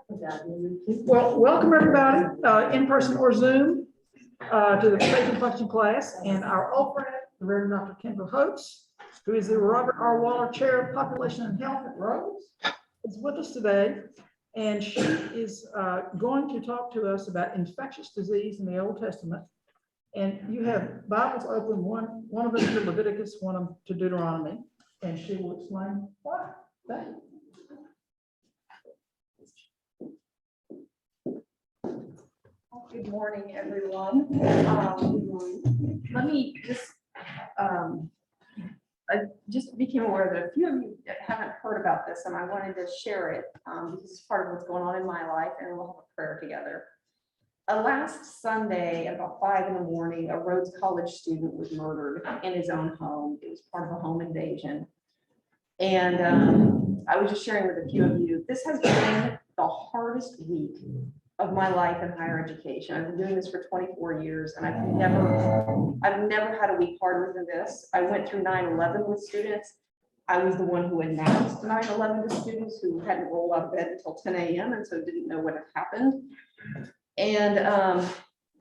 Well, welcome everybody, in person or Zoom, to the Faith and Function class. And our old friend, the Reverend Dr. Kendra Hotz, who is the Robert R. Waller Chair of Population and Health at Rhodes, is with us today. And she is going to talk to us about infectious disease in the Old Testament. And you have Bibles open, one of them to Leviticus, one of them to Deuteronomy, and she will explain why. Thank you. Good morning, everyone. Let me just, I just became aware that a few of you haven't heard about this, and I wanted to share it because it's part of what's going on in my life, and we'll have a prayer together. Last Sunday at about 5 in the morning, a Rhodes College student was murdered in his own home. It was part of a home invasion. And I was just sharing with a few of you, this has been the hardest week of my life in higher education. I've been doing this for 24 years, and I've never had a week harder than this. I went through 9/11 with students. I was the one who announced 9/11 to students who hadn't rolled out of bed until 10 a.m. and so didn't know what had happened. And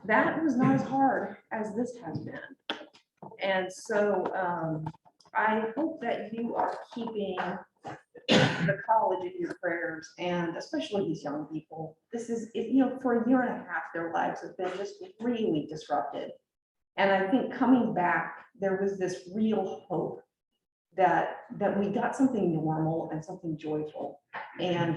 that was not as hard as this has been. And so I hope that you are keeping the college in your prayers, and especially these young people. This is, for a year and a half, their lives have been just really disrupted. And I think coming back, there was this real hope that we got something normal and something joyful. And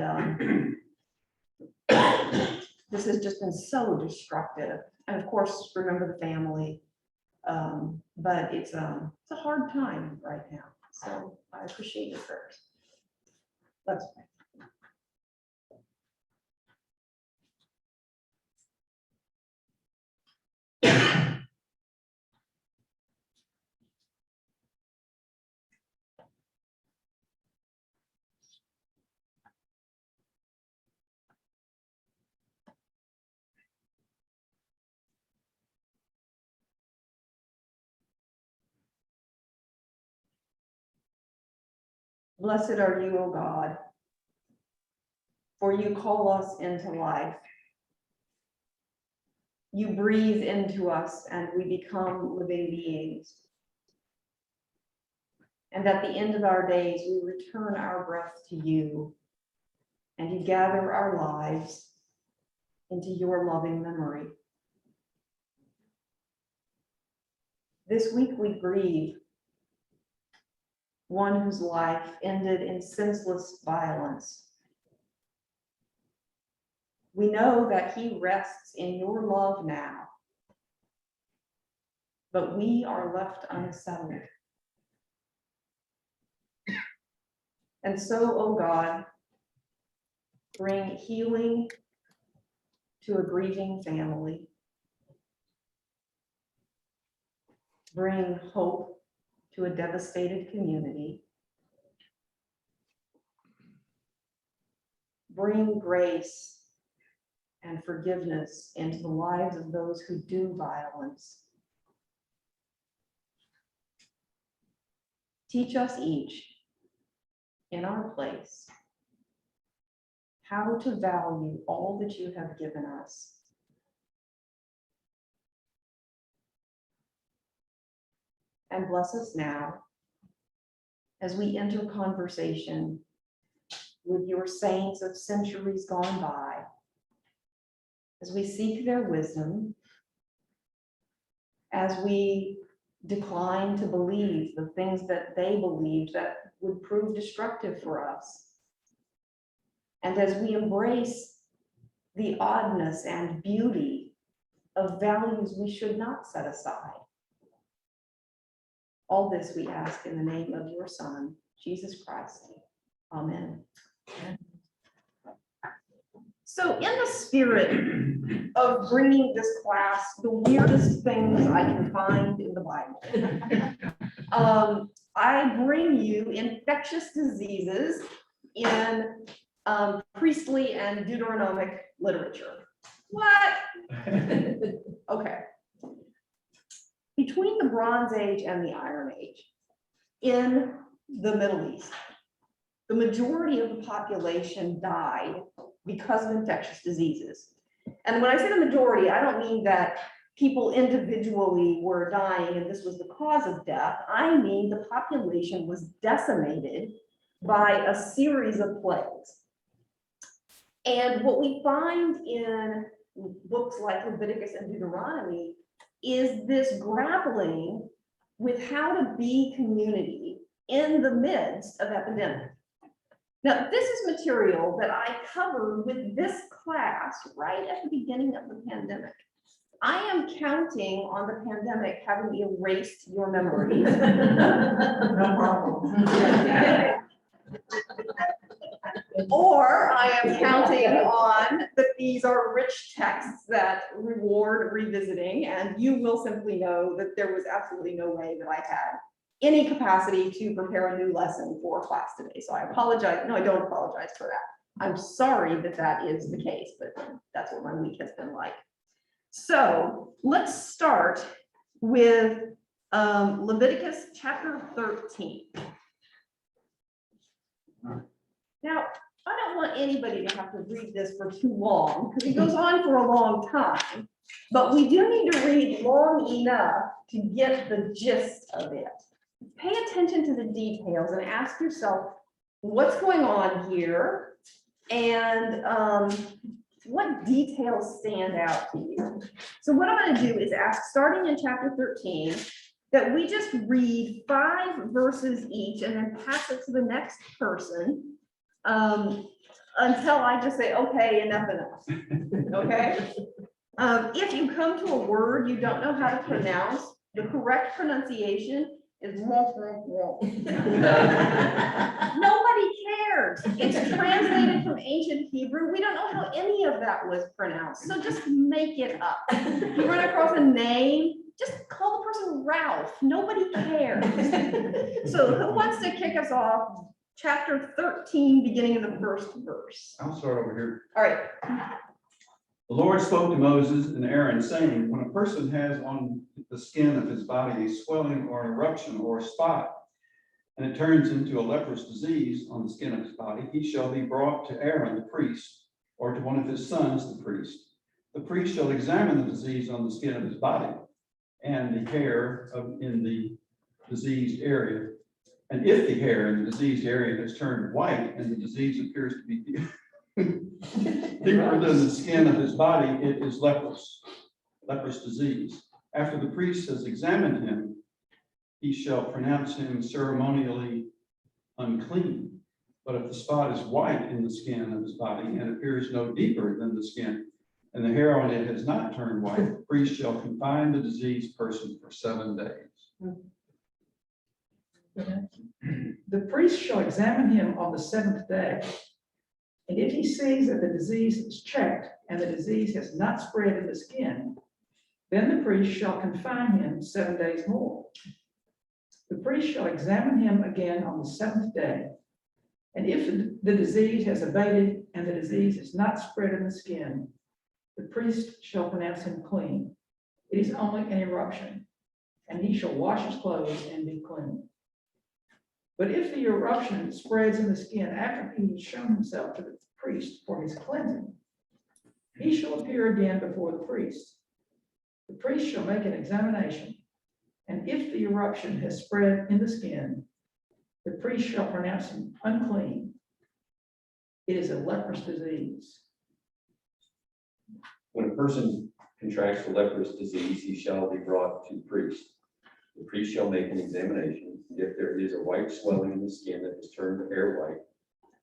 this has just been so destructive. And of course, remember the family. But it's a hard time right now. So I appreciate your prayers. Let's pray. Blessed are you, O God, for you call us into life. You breathe into us and we become living beings. And at the end of our days, we return our breath to you, and you gather our lives into your loving memory. This week we grieve one whose life ended in senseless violence. We know that he rests in your love now, but we are left unsettled. And so, oh God, bring healing to a grieving family. Bring hope to a devastated community. Bring grace and forgiveness into the lives of those who do violence. Teach us each in our place how to value all that you have given us. And bless us now as we enter conversation with your saints of centuries gone by, as we seek their wisdom, as we decline to believe the things that they believed that would prove destructive for us, and as we embrace the oddness and beauty of values we should not set aside. All this we ask in the name of your Son, Jesus Christ. Amen. So in the spirit of bringing this class the weirdest things I can find in the Bible, I bring you infectious diseases in priestly and Deuteronomic literature. What? Okay. Between the Bronze Age and the Iron Age, in the Middle East, the majority of the population died because of infectious diseases. And when I say the majority, I don't mean that people individually were dying and this was the cause of death. I mean the population was decimated by a series of plagues. And what we find in books like Leviticus and Deuteronomy is this grappling with how to be community in the midst of epidemic. Now, this is material that I covered with this class right at the beginning of the pandemic. I am counting on the pandemic having erased your memories. No problem. Or I am counting on that these are rich texts that reward revisiting, and you will simply know that there was absolutely no way that I had any capacity to prepare a new lesson for class today. So I apologize. No, I don't apologize for that. I'm sorry that that is the case, but that's what my week has been like. So let's start with Leviticus chapter 13. Now, I don't want anybody to have to read this for too long because it goes on for a long time, but we do need to read long enough to get the gist of it. Pay attention to the details and ask yourself, what's going on here? And what details stand out to you? So what I'm going to do is ask, starting in chapter 13, that we just read 5 verses each and then pass it to the next person until I just say, okay, enough. Okay. If you come to a word you don't know how to pronounce, the correct pronunciation is nobody cares. It's translated from ancient Hebrew. We don't know how any of that was pronounced. So just make it up. If you run across a name, just call the person Ralph. Nobody cares. So who wants to kick us off? Chapter 13, beginning of the first verse. I'll start over here. All right. The Lord spoke to Moses and Aaron, saying, when a person has on the skin of his body a swelling or an eruption or a spot, and it turns into a leprous disease on the skin of his body, he shall be brought to Aaron the priest, or to one of his sons the priest. The priest shall examine the disease on the skin of his body and the hair in the diseased area. And if the hair in the diseased area has turned white and the disease appears to be deeper than the skin of his body, it is leprous disease. After the priest has examined him, he shall pronounce him ceremonially unclean. But if the spot is white in the skin of his body and appears no deeper than the skin, and the hair on it has not turned white, the priest shall confine the diseased person for 7 days. The priest shall examine him on the 7th day. And if he sees that the disease is checked and the disease has not spread in the skin, then the priest shall confine him 7 days more. The priest shall examine him again on the 7th day. And if the disease has abated and the disease is not spread in the skin, the priest shall pronounce him clean. It is only an eruption, and he shall wash his clothes and be clean. But if the eruption spreads in the skin after he has shown himself to the priest for his cleansing, he shall appear again before the priest. The priest shall make an examination, and if the eruption has spread in the skin, the priest shall pronounce him unclean. It is a leprous disease. When a person contracts the leprous disease, he shall be brought to the priest. The priest shall make an examination, and if there is a white swelling in the skin that has turned the hair white,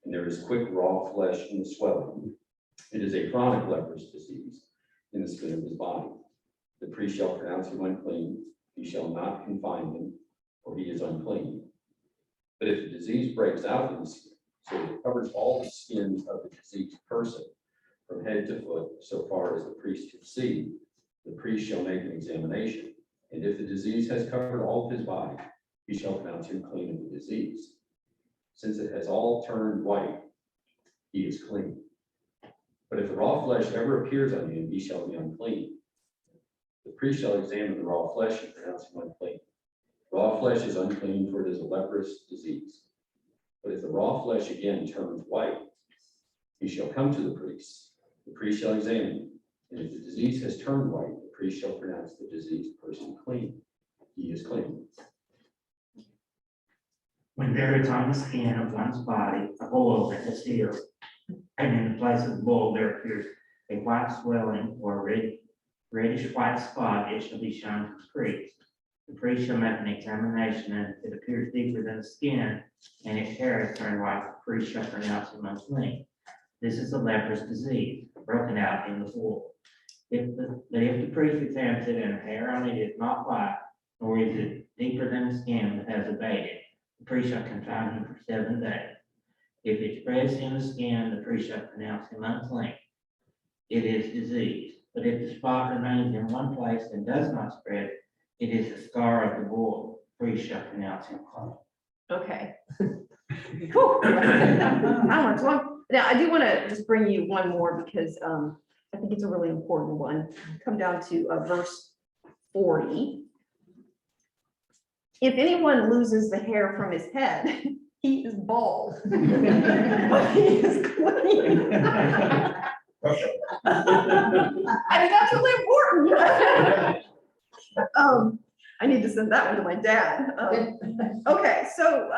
and there is quick raw flesh in the swelling, it is a chronic leprous disease in the skin of his body. The priest shall pronounce him unclean. He shall not confine him, for he is unclean. But if the disease breaks out in the skin, so that it covers all the skin of the diseased person, from head to foot, so far as the priest can see, the priest shall make an examination. And if the disease has covered all of his body, he shall pronounce him clean of the disease. Since it has all turned white, he is clean. But if the raw flesh ever appears on him, he shall be unclean. The priest shall examine the raw flesh and pronounce him unclean. Raw flesh is unclean, for it is a leprous disease. But if the raw flesh again turns white, He shall come to the priest. The priest shall examine him. And if the disease has turned white, the priest shall pronounce the diseased person clean. He is clean. When there is on the skin of one's body a boil that is healed, and in the place of the boil there appears a white swelling or reddish white spot, it shall be shown to the priest. The priest shall make an examination, and if it appears deeper than the skin, and its hair is turned white, the priest shall pronounce him unclean. This is a leprous disease broken out in the wool. If the priest examines it and the hair on it is not white, nor is it deeper than the skin that has abated, the priest shall confine him for 7 days. If it spreads in the skin, the priest shall pronounce him unclean. It is disease. But if the spot remains in one place and does not spread, it is the scar of the boil. The priest shall pronounce him clean. Okay. Cool. That one's long. Now, I do want to just bring you one more because I think it's a really important one. Come down to verse 40. If anyone loses the hair from his head, he is bald. But he is clean. I mean, that's really important. I need to send that one to my dad. Okay, so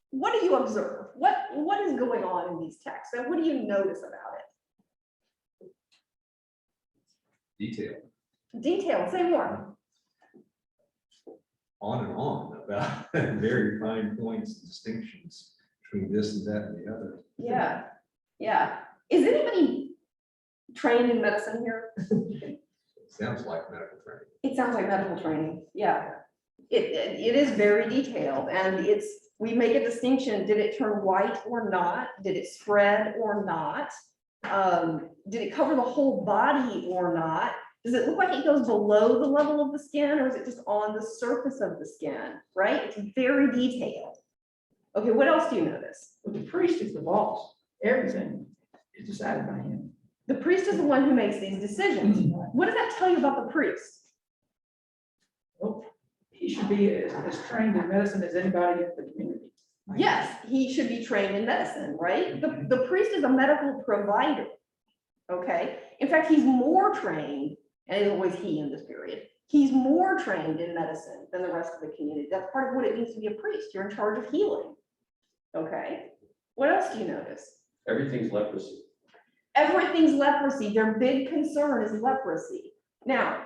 what do you observe? What is going on in these texts? And what do you notice about it? Detail, Detail, say more. on and on about very fine points and distinctions between this and that and the other. Yeah, yeah. Is anybody trained in medicine here? Sounds like medical training. It sounds like medical training, yeah. It is very detailed, and we make a distinction, did it turn white or not? Did it spread or not? Did it cover the whole body or not? Does it look like it goes below the level of the skin, or is it just on the surface of the skin, right? It's very detailed. Okay, what else do you notice? But the priest is the boss. Everything is decided by him. The priest is the one who makes these decisions. What does that tell you about the priest? Well, he should be as trained in medicine as anybody in the community. Yes, he should be trained in medicine, right? The priest is a medical provider. Okay, in fact, he's more trained, and it's always he in this period, he's more trained in medicine than the rest of the community. That's part of what it means to be a priest. You're in charge of healing. Okay, what else do you notice? Everything's leprosy. Everything's leprosy. Their big concern is leprosy. Now,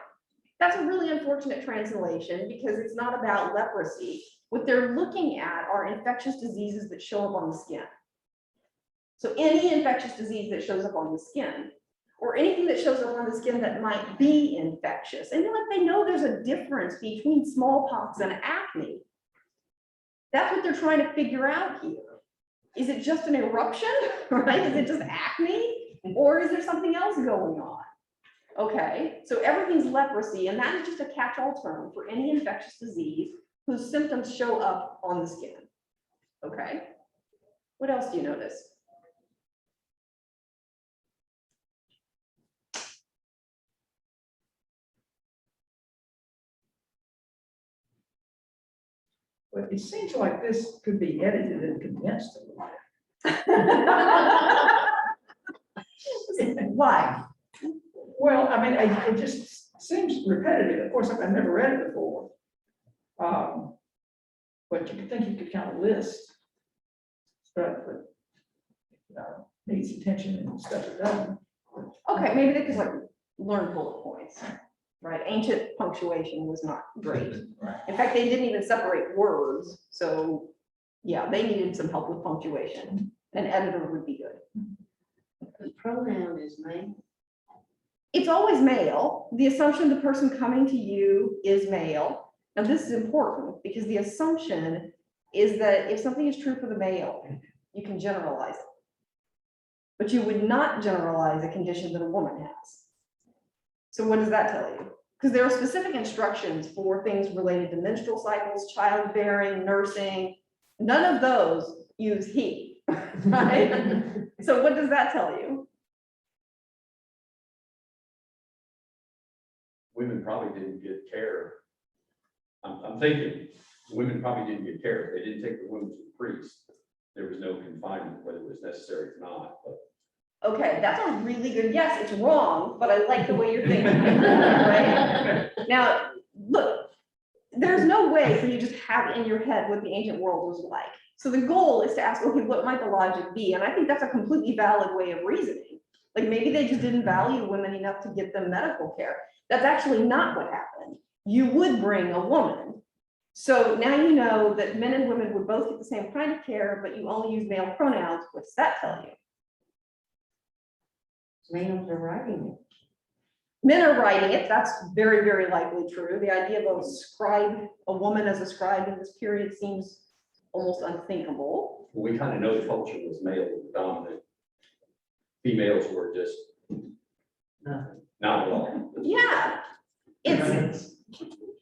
that's a really unfortunate translation because it's not about leprosy. What they're looking at are infectious diseases that show up on the skin. So any infectious disease that shows up on the skin, or anything that shows up on the skin that might be infectious. And they know there's a difference between smallpox and acne. That's what they're trying to figure out here. Is it just an eruption, right? Is it just acne? Or is there something else going on? Okay, so everything's leprosy, and that is just a catch-all term for any infectious disease whose symptoms show up on the skin. Okay, what else do you notice? But it seems like this could be edited and condensed a little bit. Why? Well, I mean, it just seems repetitive. Of course, I've never read it before. But you could think you could kind of list stuff that needs attention and stuff that doesn't. Okay, maybe they could like learn bullet points, right? Ancient punctuation was not great. Right. In fact, they didn't even separate words. So yeah, they needed some help with punctuation. An editor would be good. The pronoun is male. It's always male. The assumption the person coming to you is male. Now this is important because the assumption is that if something is true for the male, you can generalize it. But you would not generalize a condition that a woman has. So what does that tell you? Because there are specific instructions for things related to menstrual cycles, childbearing, nursing. None of those use he, right? So what does that tell you? Women probably didn't get care. I'm thinking women probably didn't get care. They didn't take the women to the priest. there was no confinement, whether it was necessary or not, but Okay, that's a really good, yes, it's wrong, but I like the way you're thinking, right? Now, look, there's no way for you to just have in your head what the ancient world was like. So the goal is to ask, okay, what might the logic be? And I think that's a completely valid way of reasoning. Like maybe they just didn't value women enough to get them medical care. That's actually not what happened. You would bring a woman. So now you know that men and women would both get the same kind of care, but you only use male pronouns. What's that tell you? Males are writing it. Men are writing it. That's very, very likely true. The idea of a woman as a scribe in this period seems almost unthinkable. we kind of know the culture was male dominant. Females were just not at all. Yeah, it is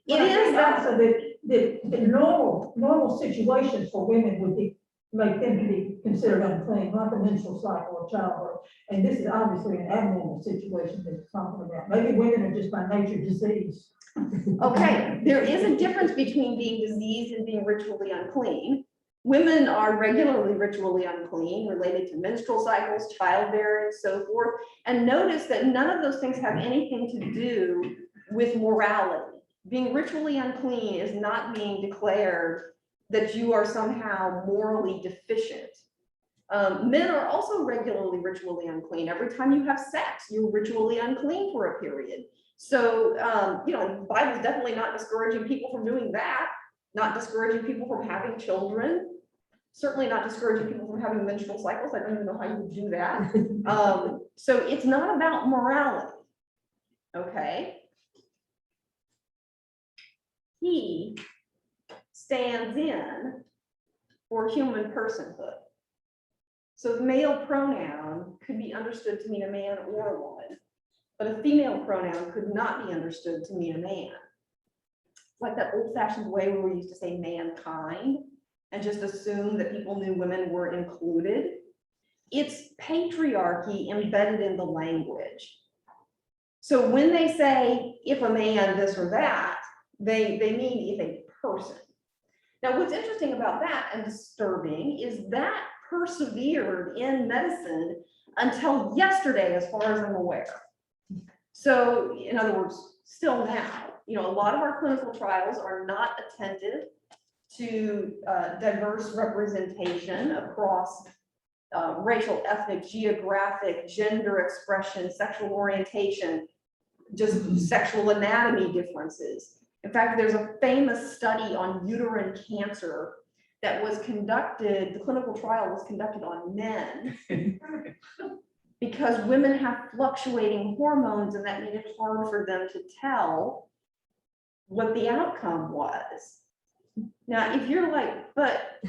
that. that, So the normal situations for women would be, make them to be considered unclean, like the menstrual cycle or childbirth. And this is obviously an abnormal situation that it's talking about. Maybe women are just by nature diseased. okay, there is a difference between being diseased and being ritually unclean. Women are regularly ritually unclean, related to menstrual cycles, childbearing, so forth. And notice that none of those things have anything to do with morality. Being ritually unclean is not being declared that you are somehow morally deficient. Men are also regularly ritually unclean. Every time you have sex, you're ritually unclean for a period. So, the Bible's definitely not discouraging people from doing that, not discouraging people from having children, certainly not discouraging people from having menstrual cycles. I don't even know how you would do that. So it's not about morality, okay? He stands in for human personhood. So the male pronoun could be understood to mean a man or a woman, but a female pronoun could not be understood to mean a man. Like that old-fashioned way where we used to say mankind and just assume that people knew women were included. It's patriarchy embedded in the language. So when they say if a man this or that, they mean if a person. Now, what's interesting about that and disturbing is that persevered in medicine until yesterday, as far as I'm aware. So, in other words, still now, a lot of our clinical trials are not attentive to diverse representation across racial, ethnic, geographic, gender expression, sexual orientation, just sexual anatomy differences. In fact, there's a famous study on uterine cancer that was conducted, the clinical trial was conducted on men because women have fluctuating hormones, and that made it hard for them to tell what the outcome was. Now, if you're like, but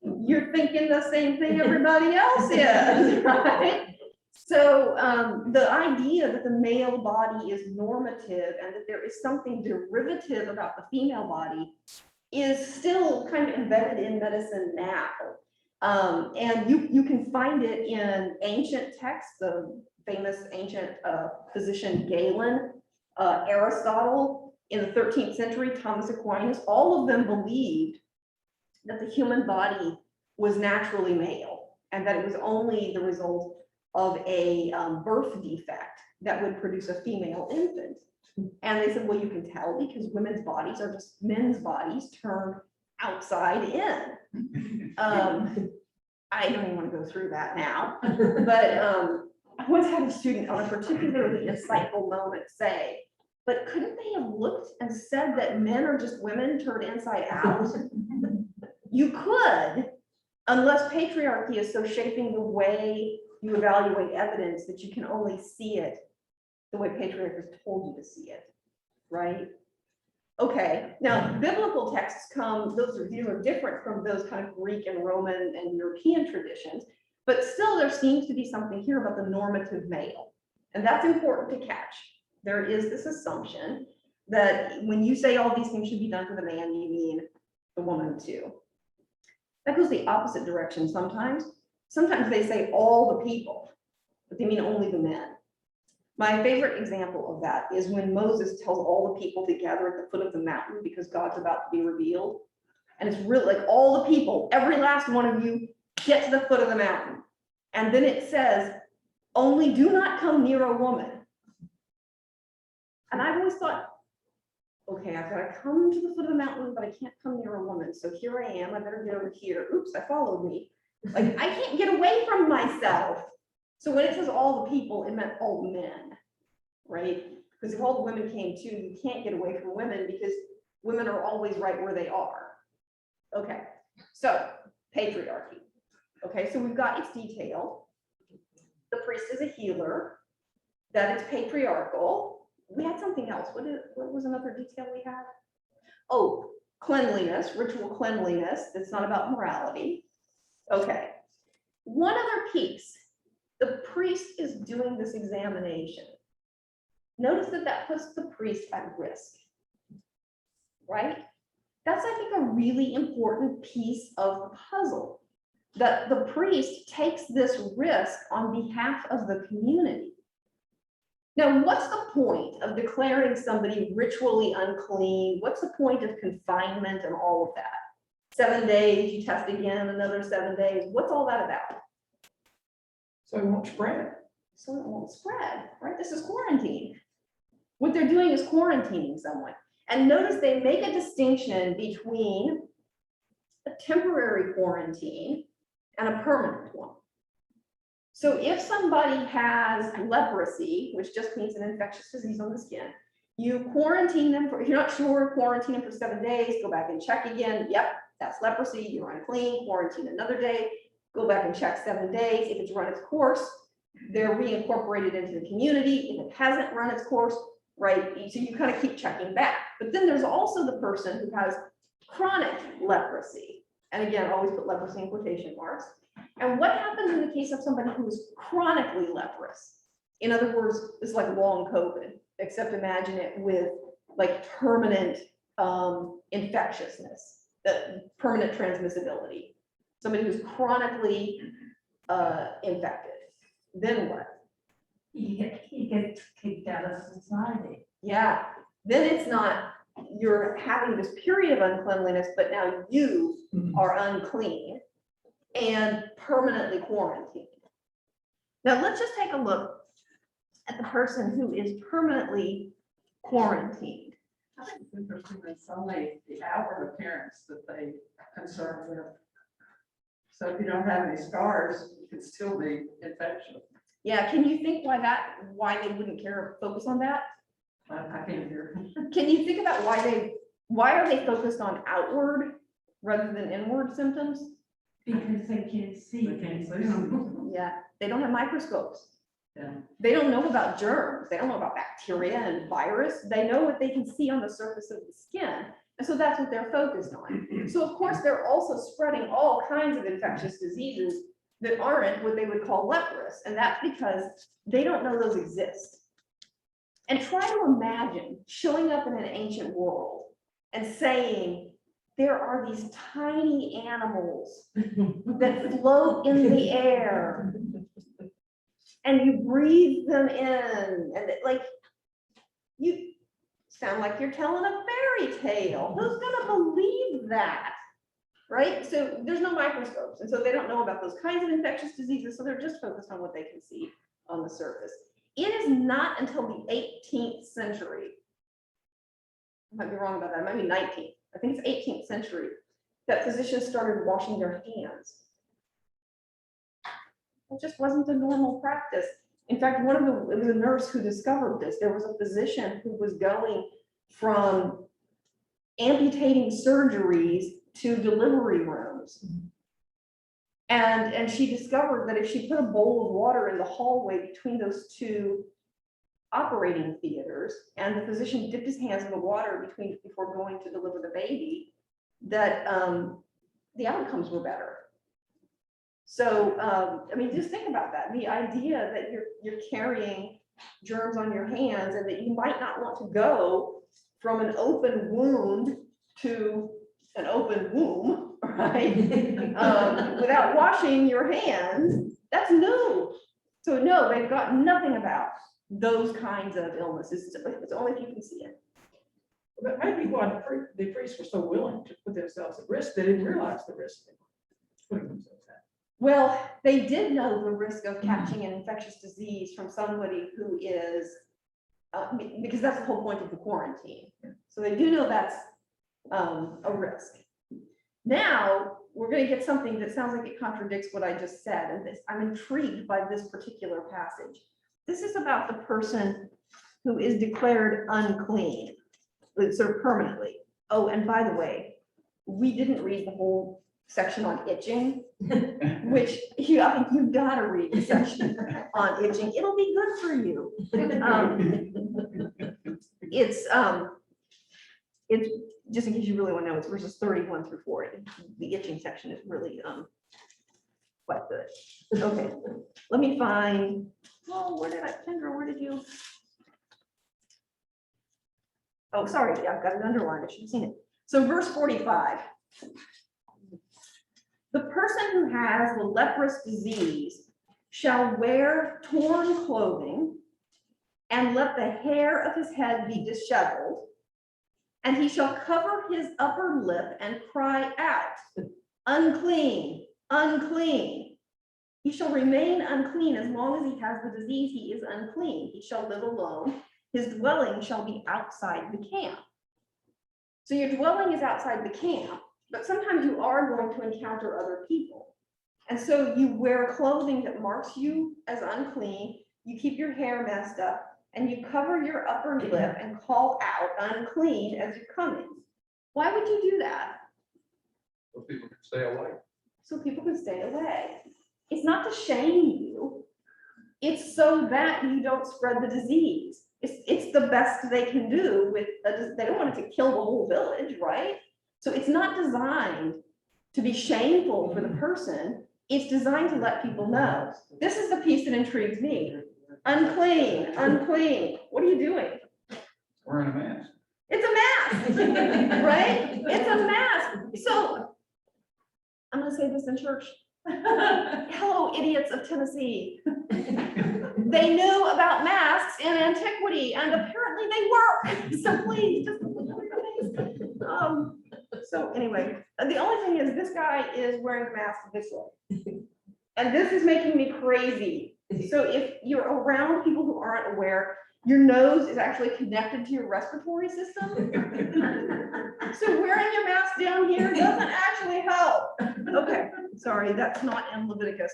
you're thinking the same thing everybody else is, right? So the idea that the male body is normative and that there is something derivative about the female body is still kind of embedded in medicine now. And you can find it in ancient texts, the famous ancient physician Galen, Aristotle in the 13th century, Thomas Aquinas, all of them believed that the human body was naturally male and that it was only the result of a birth defect that would produce a female infant. And they said, well, you can tell because women's bodies are just men's bodies turned outside in. I don't even want to go through that now, but I once had a student on a particularly insightful moment say, but couldn't they have looked and said that men are just women turned inside out? You could, unless patriarchy is so shaping the way you evaluate evidence that you can only see it the way patriarchy has told you to see it, right? Okay, now biblical texts come, these are different from those kind of Greek and Roman and European traditions, but still there seems to be something here about the normative male. And that's important to catch. There is this assumption that when you say all these things should be done for the man, you mean the woman too. That goes the opposite direction sometimes. Sometimes they say all the people, but they mean only the men. My favorite example of that is when Moses tells all the people to gather at the foot of the mountain because God's about to be revealed. And it's really like all the people, every last one of you, get to the foot of the mountain. And then it says, only do not come near a woman. And I've always thought, okay, I've got to come to the foot of the mountain, but I can't come near a woman. So here I am, I better get over here. Oops, I followed me. Like, I can't get away from myself. So when it says all the people, it meant all the men, right? Because if all the women came too, you can't get away from women because women are always right where they are. Okay, so patriarchy. Okay, so we've got its detail. The priest is a healer, that it's patriarchal. We had something else. What was another detail we had? Oh, cleanliness, ritual cleanliness. That's not about morality. Okay, one other piece. The priest is doing this examination. Notice that that puts the priest at risk, right? That's, I think, a really important piece of the puzzle, that the priest takes this risk on behalf of the community. Now, what's the point of declaring somebody ritually unclean? What's the point of confinement and all of that? 7 days, you test again, another 7 days. What's all that about? So it won't spread. So it won't spread, right? This is quarantine. What they're doing is quarantining someone. And notice they make a distinction between a temporary quarantine and a permanent one. So if somebody has leprosy, which just means an infectious disease on the skin, you quarantine them for, if you're not sure, quarantine them for 7 days, go back and check again. Yep, that's leprosy, you're unclean, quarantine another day, go back and check 7 days. If it's run its course, they're reincorporated into the community. If it hasn't run its course, right? So you kind of keep checking back. But then there's also the person who has chronic leprosy. And again, always put leprosy in quotation marks. And what happens in the case of somebody who is chronically leprous? In other words, it's like long COVID, except imagine it with like permanent infectiousness, the permanent transmissibility. Somebody who's chronically infected. Then what? He gets kicked out of society. Yeah, then it's not, you're having this period of uncleanliness, but now you are unclean and permanently quarantined. Now let's just take a look at the person who is permanently quarantined. I think it's interesting that it's only the outward appearance that they concern with. So if you don't have any scars, you can still be infectious. Yeah, can you think why they wouldn't care, focus on that? I can't hear. Can you think about why are they focused on outward rather than inward symptoms? Because they can't see. They can't see them. Yeah, they don't have microscopes. Yeah. They don't know about germs. They don't know about bacteria and virus. They know what they can see on the surface of the skin. And so that's what they're focused on. So of course, they're also spreading all kinds of infectious diseases that aren't what they would call leprous. And that's because they don't know those exist. And try to imagine showing up in an ancient world and saying, there are these tiny animals that float in the air and you breathe them in, and like, you sound like you're telling a fairy tale. Who's gonna believe that? Right? So there's no microscopes. And so they don't know about those kinds of infectious diseases. So they're just focused on what they can see on the surface. It is not until the 18th century, I might be wrong about that, it might be 19th, I think it's 18th century, that physicians started washing their hands. It just wasn't a normal practice. In fact, it was a nurse who discovered this. There was a physician who was going from amputating surgeries to delivery rooms. And she discovered that if she put a bowl of water in the hallway between those two operating theaters, and the physician dipped his hands in the water before going to deliver the baby, that the outcomes were better. So, I mean, just think about that. The idea that you're carrying germs on your hands and that you might not want to go from an open wound to an open womb, right? Without washing your hands, that's new. So no, they've got nothing about those kinds of illnesses. It's only if you can see it. But maybe why the priests were so willing to put themselves at risk, they didn't realize the risk they were putting themselves at. Well, they did know the risk of catching an infectious disease from somebody who is, because that's the whole point of the quarantine. So they do know that's a risk. Now, we're going to get something that sounds like it contradicts what I just said, and I'm intrigued by this particular passage. This is about the person who is declared unclean, sort of permanently. Oh, and by the way, we didn't read the whole section on itching, which I think you've got to read the section on itching. It'll be good for you. It's just in case you really want to know, it's verses 31 through 40. The itching section is really quite good. Okay, let me find. Oh, Kendra, where did you? Oh, sorry, I've got it underlined. I should have seen it. So verse 45. The person who has the leprous disease shall wear torn clothing and let the hair of his head be disheveled, and he shall cover his upper lip and cry out, unclean, unclean. He shall remain unclean as long as he has the disease. He is unclean. He shall live alone. His dwelling shall be outside the camp. So your dwelling is outside the camp, but sometimes you are going to encounter other people. And so you wear clothing that marks you as unclean. You keep your hair messed up, and you cover your upper lip and call out unclean as you're coming. Why would you do that? So people can stay away. So people can stay away. It's not to shame you. It's so that you don't spread the disease. It's the best they can do with, they don't want it to kill the whole village, right? So it's not designed to be shameful for the person. It's designed to let people know. This is the piece that intrigues me. Unclean, unclean. What are you doing? Wearing a mask. It's a mask, right? It's a mask. So I'm gonna say this in church. Hello, idiots of Tennessee. They knew about masks in antiquity, and apparently they work. So please, just so anyway, the only thing is this guy is wearing a mask this way, and this is making me crazy. So if you're around people who aren't aware, your nose is actually connected to your respiratory system. So wearing your mask down here doesn't actually help. Okay, sorry, that's not in Leviticus.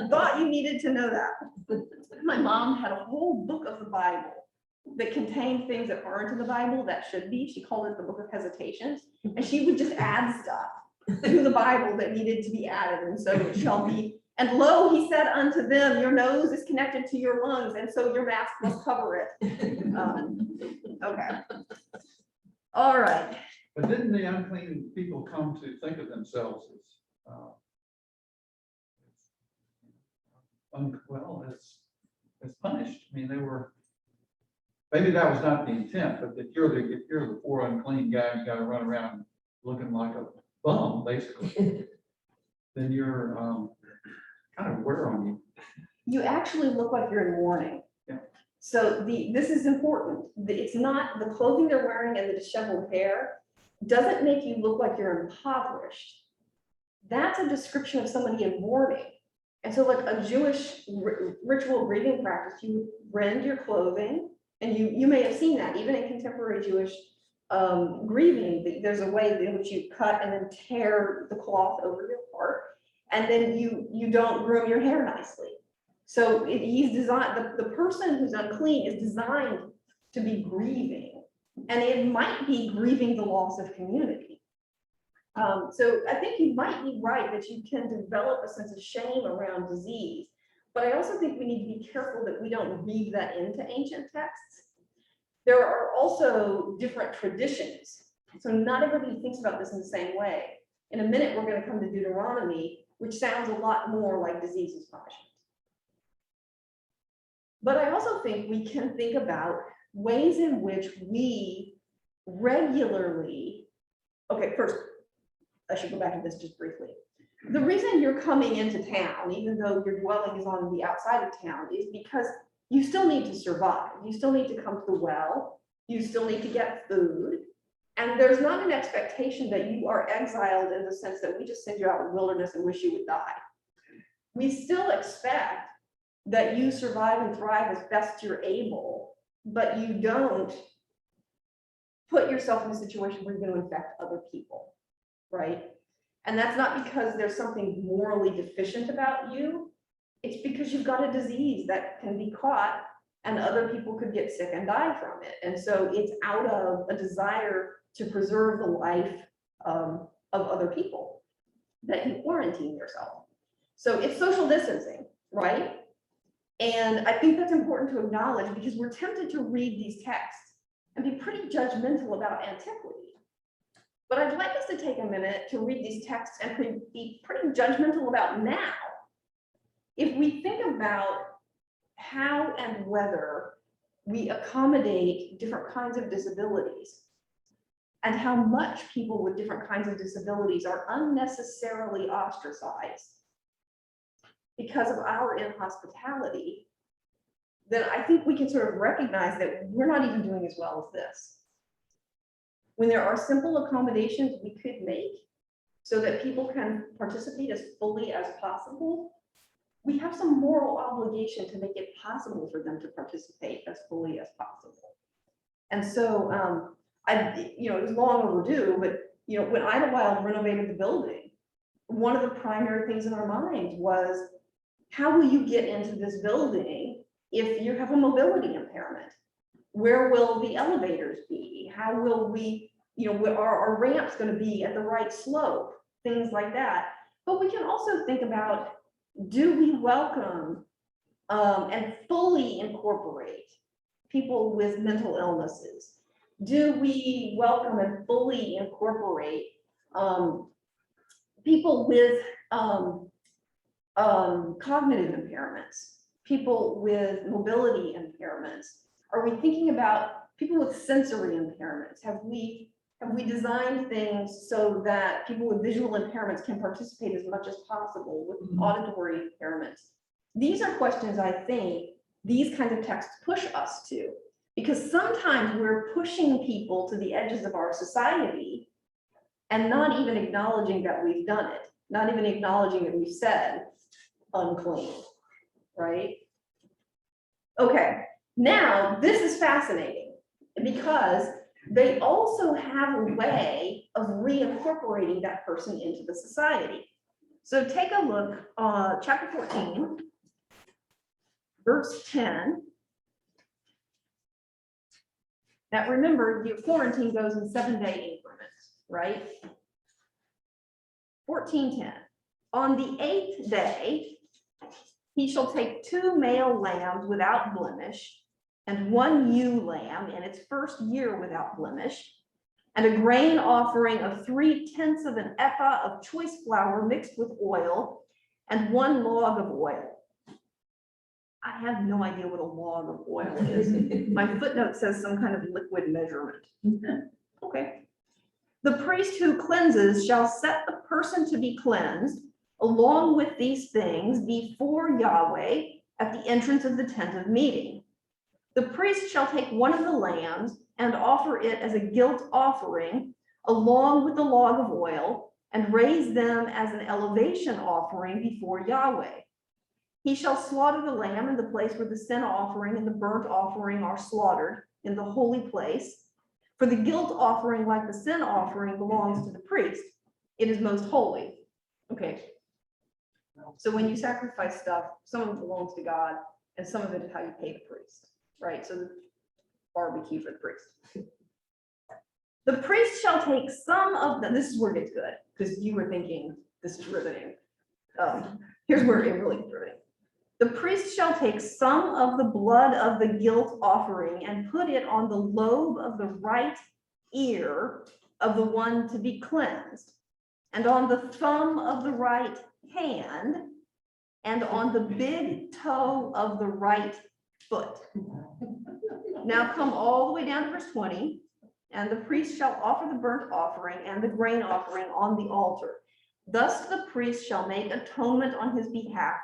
Thought you needed to know that. My mom had a whole book of the Bible that contained things that aren't in the Bible that should be. She called it the Book of Hesitations. And she would just add stuff to the Bible that needed to be added. And so it shall be. And lo, he said unto them, your nose is connected to your lungs, and so your mask must cover it. Okay. All right. But didn't the unclean people come to think of themselves as punished? I mean, they were, maybe that was not the intent, but if you're the poor unclean guy, you gotta run around looking like a bum, basically. Then you're kind of wear on you. You actually look like you're in mourning. Yeah. So this is important. It's not the clothing they're wearing and the disheveled hair doesn't make you look like you're impoverished. That's a description of somebody in mourning. And so like a Jewish ritual grieving practice, you would rend your clothing, and you may have seen that even in contemporary Jewish grieving. There's a way in which you cut and then tear the cloth over your heart, and then you don't groom your hair nicely. So he's designed, the person who's unclean is designed to be grieving, and it might be grieving the loss of community. So I think you might be right that you can develop a sense of shame around disease, but I also think we need to be careful that we don't read that into ancient texts. There are also different traditions. So not everybody thinks about this in the same way. In a minute, we're going to come to Deuteronomy, which sounds a lot more like disease is punishment. But I also think we can think about ways in which we regularly, okay, first, I should go back to this just briefly. The reason you're coming into town, even though your dwelling is on the outside of town, is because you still need to survive. You still need to come to the well. You still need to get food. And there's not an expectation that you are exiled in the sense that we just send you out in the wilderness and wish you would die. We still expect that you survive and thrive as best you're able, but you don't put yourself in a situation where you're going to infect other people, right? And that's not because there's something morally deficient about you. It's because you've got a disease that can be caught and other people could get sick and die from it. And so it's out of a desire to preserve the life of other people that you quarantine yourself. So it's social distancing, right? And I think that's important to acknowledge because we're tempted to read these texts and be pretty judgmental about antiquity. But I'd like us to take a minute to read these texts and be pretty judgmental about now. If we think about how and whether we accommodate different kinds of disabilities and how much people with different kinds of disabilities are unnecessarily ostracized because of our inhospitality, then I think we can sort of recognize that we're not even doing as well as this. When there are simple accommodations we could make so that people can participate as fully as possible, we have some moral obligation to make it possible for them to participate as fully as possible. And so, it was long overdue, but when Idlewild renovated the building, one of the primary things in our minds was, how will you get into this building if you have a mobility impairment? Where will the elevators be? How will we, are our ramps going to be at the right slope? Things like that. But we can also think about, do we welcome and fully incorporate people with mental illnesses? Do we welcome and fully incorporate people with cognitive impairments, people with mobility impairments? Are we thinking about people with sensory impairments? Have we designed things so that people with visual impairments can participate as much as possible with auditory impairments? These are questions I think these kinds of texts push us to, because sometimes we're pushing people to the edges of our society and not even acknowledging that we've done it, not even acknowledging that we've said unclean, right? Okay, now this is fascinating because they also have a way of reincorporating that person into the society. So take a look, chapter 14, verse 10. Now remember, your quarantine goes in 7-day increments, right? 14:10. On the 8th day, he shall take 2 male lambs without blemish, and 1 ewe lamb in its first year without blemish, and a grain offering of 3/10 of an ephah of choice flour mixed with oil, and 1 log of oil. I have no idea what a log of oil is. My footnote says some kind of liquid measurement. Okay. The priest who cleanses shall set the person to be cleansed along with these things before Yahweh at the entrance of the tent of meeting. The priest shall take 1 of the lambs and offer it as a guilt offering along with the log of oil and raise them as an elevation offering before Yahweh. He shall slaughter the lamb in the place where the sin offering and the burnt offering are slaughtered in the holy place. For the guilt offering, like the sin offering, belongs to the priest. It is most holy. Okay. So when you sacrifice stuff, some of it belongs to God and some of it is how you pay the priest, right? So the barbecue for the priest. The priest shall take some of them. This is where it gets good because you were thinking this is riveting. Here's where it really gets riveting. The priest shall take some of the blood of the guilt offering and put it on the lobe of the right ear of the one to be cleansed, and on the thumb of the right hand, and on the big toe of the right foot. Now come all the way down to verse 20, and the priest shall offer the burnt offering and the grain offering on the altar. Thus the priest shall make atonement on his behalf,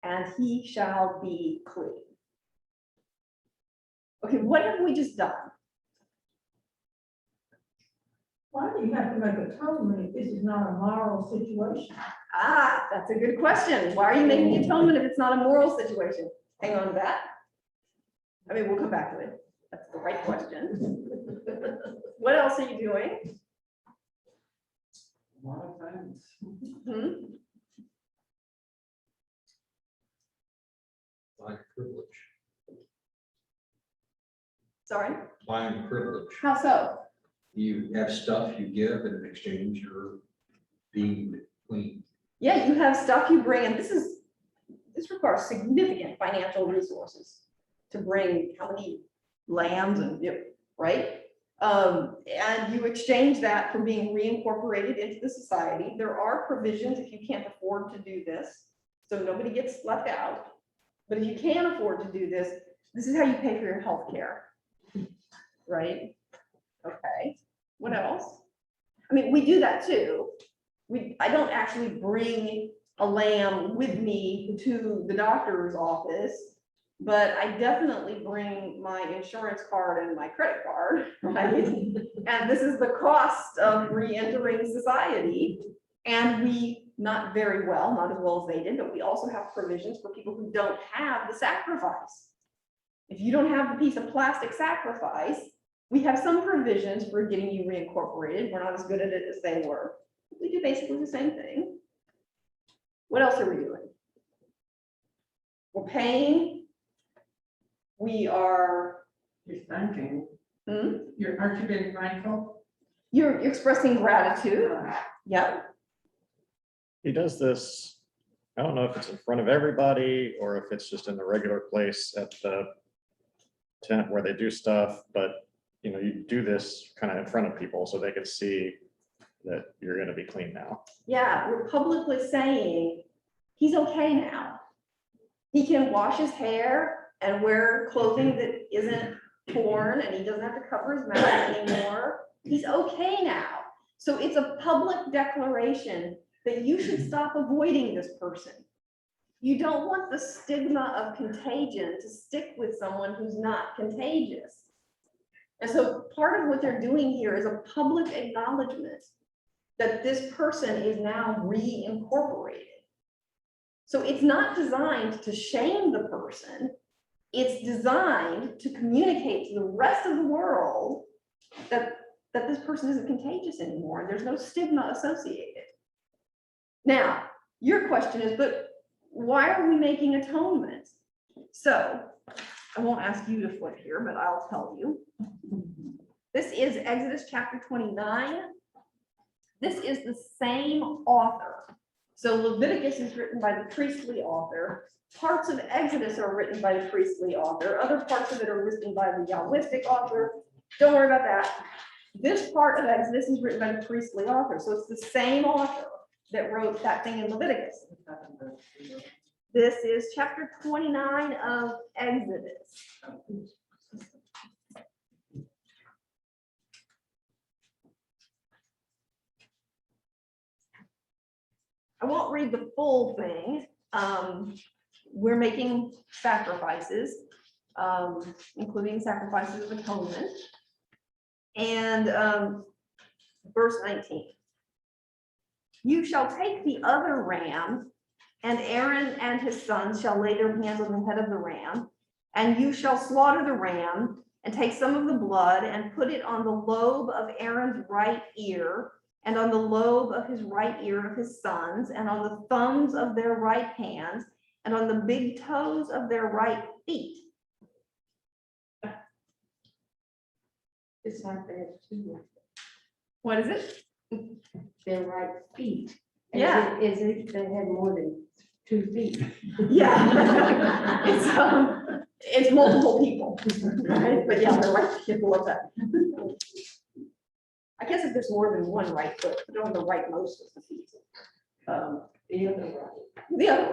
and he shall be clean. Okay, what have we just done? Why do you have to make atonement if this is not a moral situation? Ah, that's a good question. Why are you making atonement if it's not a moral situation? Hang on to that. I mean, we'll come back to it. That's the right question. What else are you doing? A lot of things. Hmm? Buying privilege, Sorry, buying privilege. how so? You have stuff you give and in exchange you're deemed clean. Yeah, you have stuff you bring, and this requires significant financial resources to bring how many lambs and, right? And you exchange that for being reincorporated into the society. There are provisions if you can't afford to do this, so nobody gets left out. But if you can afford to do this, this is how you pay for your health care, right? Okay, what else? I mean, we do that too. I don't actually bring a lamb with me to the doctor's office, but I definitely bring my insurance card and my credit card, right? And this is the cost of re-entering society. And we, not very well, not as well as they did, but we also have provisions for people who don't have the sacrifice. If you don't have the piece of plastic sacrifice, we have some provisions for getting you reincorporated. We're not as good at it as they were. We do basically the same thing. What else are we doing? We're paying. We are, You're thanking. hmm? Aren't you being thankful? You're expressing gratitude. Yep. He does this, I don't know if it's in front of everybody or if it's just in the regular place at the tent where they do stuff, but you know, you do this kind of in front of people so they can see that you're going to be clean now. Yeah, we're publicly saying he's okay now. He can wash his hair and wear clothing that isn't torn, and he doesn't have to cover his mouth anymore. He's okay now. So it's a public declaration that you should stop avoiding this person. You don't want the stigma of contagion to stick with someone who's not contagious. And so part of what they're doing here is a public acknowledgement that this person is now reincorporated. So it's not designed to shame the person. It's designed to communicate to the rest of the world that this person isn't contagious anymore, and there's no stigma associated. Now, your question is, but why are we making atonement? So I won't ask you to flip here, but I'll tell you. This is Exodus chapter 29. This is the same author. So Leviticus is written by the priestly author. Parts of Exodus are written by the priestly author. Other parts of it are written by the Yahwistic author. Don't worry about that. This part of Exodus is written by the priestly author. So it's the same author that wrote that thing in Leviticus. This is chapter 29 of Exodus. I won't read the full thing. We're making sacrifices, including sacrifices of atonement. And verse 19. You shall take the other ram, and Aaron and his sons shall lay their hands on the head of the ram, and you shall slaughter the ram and take some of the blood and put it on the lobe of Aaron's right ear, and on the lobe of his right ear of his sons, and on the thumbs of their right hands, and on the big toes of their right feet. It's like they have two, What is it? their right feet. Yeah. As if they had more than 2 feet. Yeah. It's multiple people, right? But yeah, they're right people of that. I guess if there's more than one right foot, you don't have to right most of the feet. The other right. The other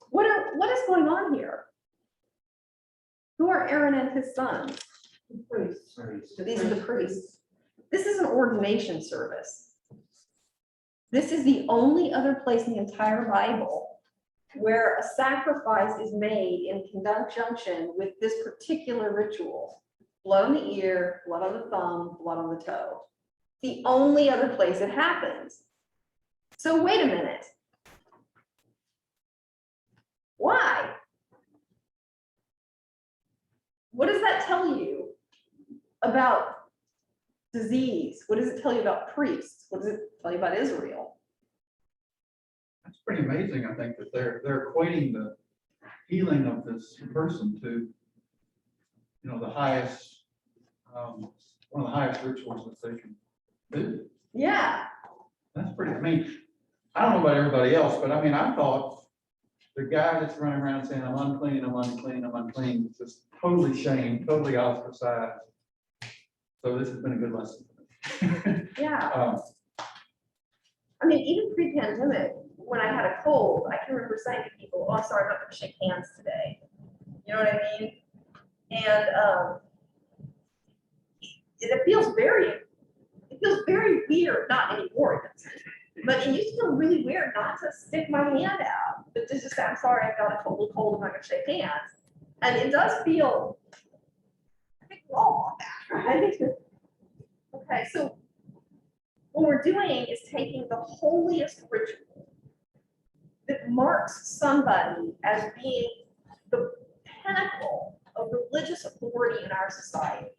one. What is going on here? Who are Aaron and his sons? Priests. These are the priests. This is an ordination service. This is the only other place in the entire Bible where a sacrifice is made in conjunction with this particular ritual. blood on the ear, blood on the thumb, blood on the toe. The only other place it happens. So wait a minute. Why? What does that tell you about disease? What does it tell you about priests? What does it tell you about Israel? It's pretty amazing, I think, that they're equating the healing of this person to, the highest, one of the highest rituals that they can do. Yeah, That's pretty, I don't know about everybody else, but I thought the guy that's running around saying, I'm unclean, I'm unclean, I'm unclean, just totally shamed, totally ostracized. So this has been a good lesson. yeah. Even pre-pandemic, when I had a cold, I can remember saying to people, oh, sorry, I'm not gonna shake hands today. You know what I mean? And it feels very weird, not anymore, it doesn't. But it used to feel really weird not to stick my hand out, but to just say, I'm sorry, I've got a cold, I'm not gonna shake hands. And it does feel, I think we're all on that, right? Okay, so what we're doing is taking the holiest ritual that marks somebody as being the pinnacle of religious authority in our society.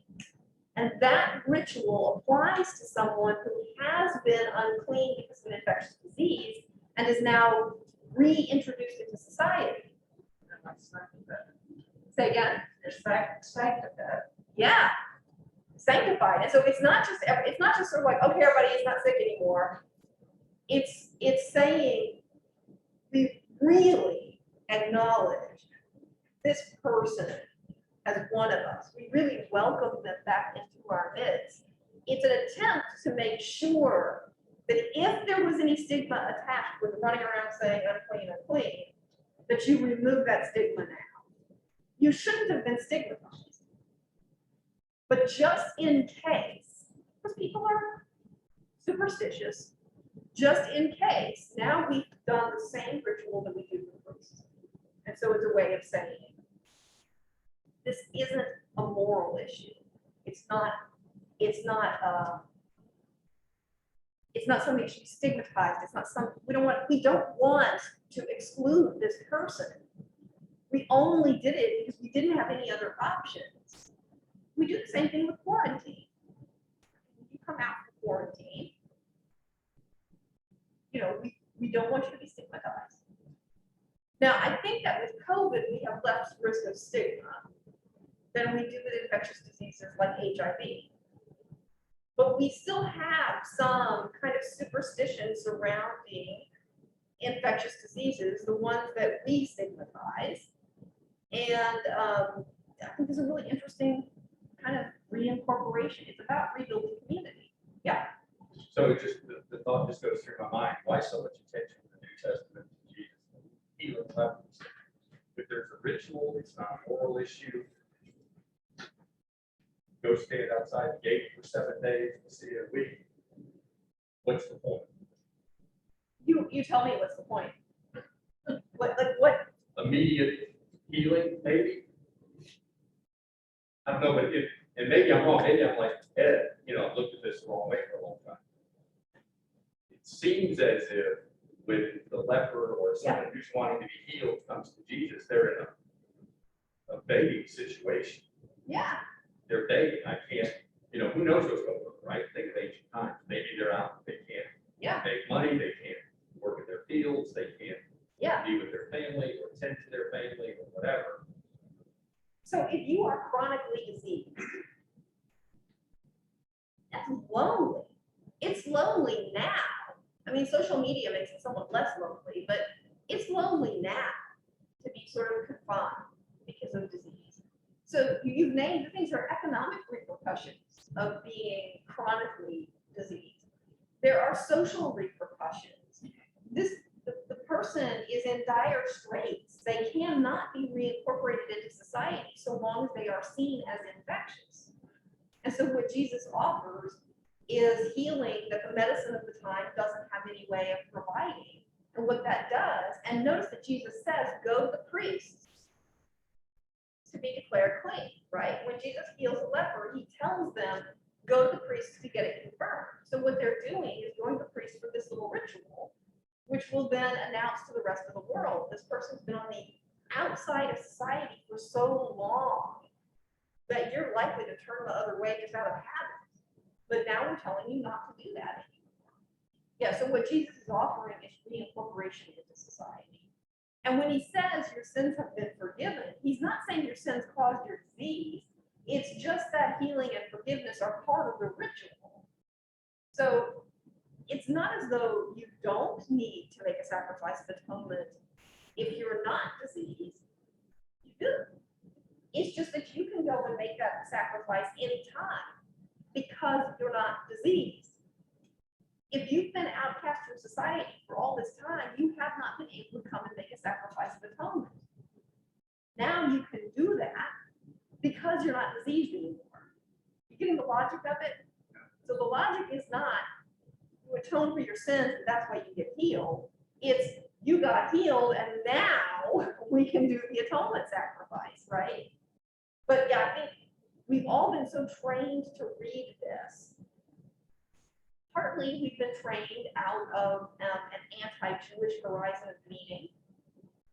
And that ritual applies to someone who has been unclean because of an infectious disease and is now reintroduced into society. Say again? Sanctified. Yeah, sanctified. And so it's not just sort of like, okay, everybody is not sick anymore. It's saying we really acknowledge this person as one of us. We really welcome them back into our midst. It's an attempt to make sure that if there was any stigma attached with running around saying unclean, unclean, that you remove that stigma now. You shouldn't have been stigmatized. But just in case, because people are superstitious, just in case, now we've done the same ritual that we do for priests. And so it's a way of saying, this isn't a moral issue. It's not something that should be stigmatized. It's not something we don't want to exclude this person. We only did it because we didn't have any other options. We do the same thing with quarantine. You come out from quarantine, we don't want you to be stigmatized. Now, I think that with COVID, we have less risk of stigma than we do with infectious diseases like HIV. But we still have some kind of superstition surrounding infectious diseases, the ones that we stigmatize. And I think there's a really interesting kind of reincorporation. It's about rebuilding community. Yeah. So it just, the thought just goes through my mind, why so much attention in the New Testament to Jesus? Healing lepers. If there's a ritual, it's not a moral issue. Go stand outside the gate for 7 days and see a week. What's the point? You tell me what's the point. What? Immediate healing, maybe? I don't know, but and maybe I'm wrong, maybe I'm like Ed, I've looked at this the wrong way for a long time. It seems as if with the leper or someone who's wanting to be healed comes to Jesus, they're in a begging situation. Yeah. They're begging. I can't, who knows what's going on, right? Think of ancient times. Maybe they're out, they can't make money, they can't work in their fields, they can't be with their family or tend to their family or whatever. So if you are chronically diseased, that's lonely. It's lonely now. Social media makes it somewhat less lonely, but it's lonely now to be sort of confined because of disease. So you've named the things that are economic repercussions of being chronically diseased. There are social repercussions. The person is in dire straits. They cannot be reincorporated into society so long as they are seen as infectious. And so what Jesus offers is healing that the medicine of the time doesn't have any way of providing. And what that does, and notice that Jesus says, go to the priests to be declared clean. right? When Jesus heals a leper, he tells them, go to the priest to get it confirmed. So what they're doing is going to the priest for this little ritual, which will then announce to the rest of the world, this person's been on the outside of society for so long that you're likely to turn the other way just out of habit. But now we're telling you not to do that anymore. Yeah, so what Jesus is offering is reincorporation into society. And when he says your sins have been forgiven, he's not saying your sins caused your disease. It's just that healing and forgiveness are part of the ritual. So it's not as though you don't need to make a sacrifice of atonement if you're not diseased. You do. It's just that you can go and make that sacrifice anytime because you're not diseased. If you've been outcast from society for all this time, you have not been able to come and make a sacrifice of atonement. Now you can do that because you're not diseased anymore. You getting the logic of it? So the logic is not you atone for your sins and that's why you get healed. It's you got healed and now we can do the atonement sacrifice, right? But yeah, I think we've all been so trained to read this. Partly we've been trained out of an anti-Jewish horizon of meaning.